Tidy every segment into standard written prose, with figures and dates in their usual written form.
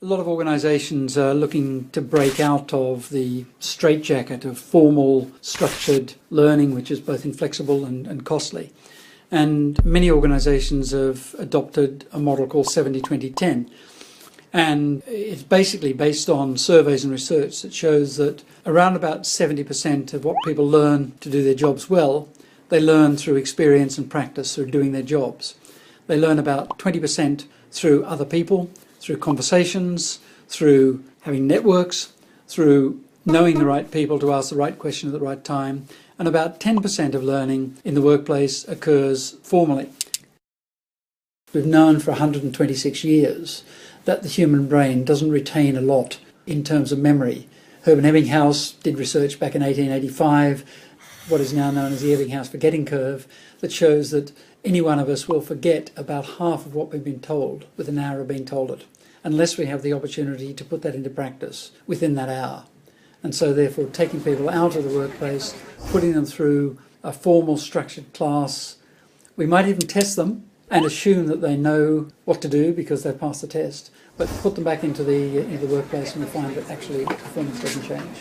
A lot of organisations are looking to break out of the straitjacket of formal, structured learning, which is both inflexible and costly. And many organisations have adopted a model called 70-20-10. And it's basically based on surveys and research that shows that around about 70% of what people learn to do their jobs well, they learn through experience and practice, through doing their jobs. They learn about 20% through other people, through conversations, through having networks, through knowing the right people to ask the right question at the right time, and about 10% of learning in the workplace occurs formally. We've known for 126 years that the human brain doesn't retain a lot in terms of memory. Herman Ebbinghaus did research back in 1885, what is now known as the Ebbinghaus forgetting curve, that shows that any one of us will forget about half of what we've been told within an hour of being told it, unless we have the opportunity to put that into practice within that hour. And so therefore taking people out of the workplace, putting them through a formal structured class, we might even test them and assume that they know what to do because they've passed the test, but put them back into the workplace and we find that actually performance doesn't change.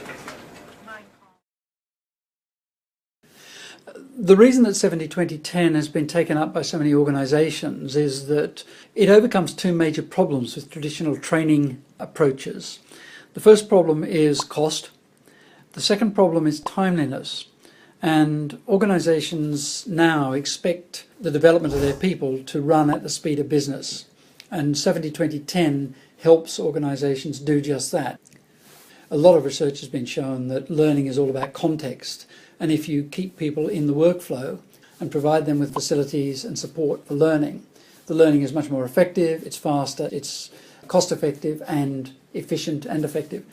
The reason that 70-20-10 has been taken up by so many organisations is that it overcomes two major problems with traditional training approaches. The first problem is cost. The second problem is timeliness. And organisations now expect the development of their people to run at the speed of business. And 70-20-10 helps organisations do just that. A lot of research has been shown that learning is all about context. And if you keep people in the workflow and provide them with facilities and support for learning, the learning is much more effective, it's faster, it's cost effective and efficient and effective.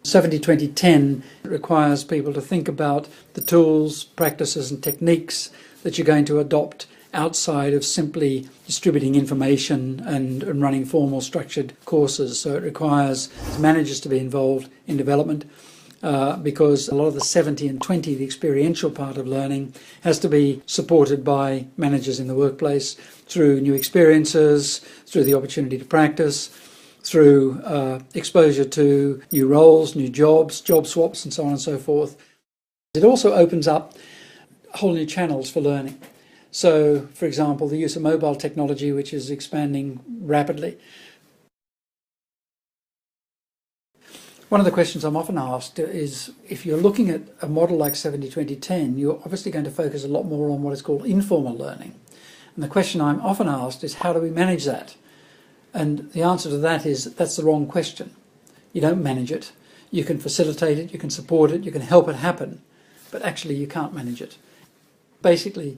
70-20-10 requires people to think about the tools, practices and techniques that you're going to adopt outside of simply distributing information and running formal structured courses. So it requires managers to be involved in development because a lot of the 70 and 20, the experiential part of learning, has to be supported by managers in the workplace through new experiences, through the opportunity to practice, through exposure to new roles, new jobs, job swaps and so on and so forth. It also opens up whole new channels for learning. So, for example, the use of mobile technology, which is expanding rapidly. One of the questions I'm often asked is, if you're looking at a model like 70-20-10, you're obviously going to focus a lot more on what is called informal learning. And the question I'm often asked is, how do we manage that? And the answer to that is, that's the wrong question. You don't manage it. You can facilitate it, you can support it, you can help it happen, but actually you can't manage it. Basically,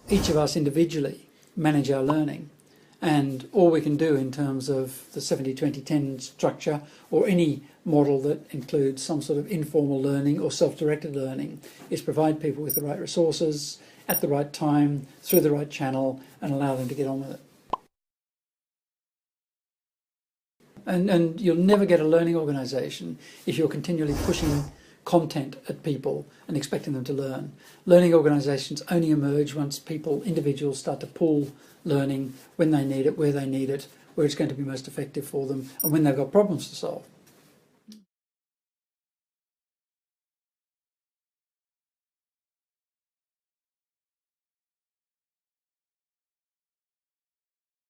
each of us individually manage our learning, and all we can do in terms of the 70-20-10 structure or any model that includes some sort of informal learning or self-directed learning is provide people with the right resources at the right time, through the right channel, and allow them to get on with it. And you'll never get a learning organisation if you're continually pushing content at people and expecting them to learn. Learning organisations only emerge once people, individuals, start to pull learning when they need it, where it's going to be most effective for them, and when they've got problems to solve.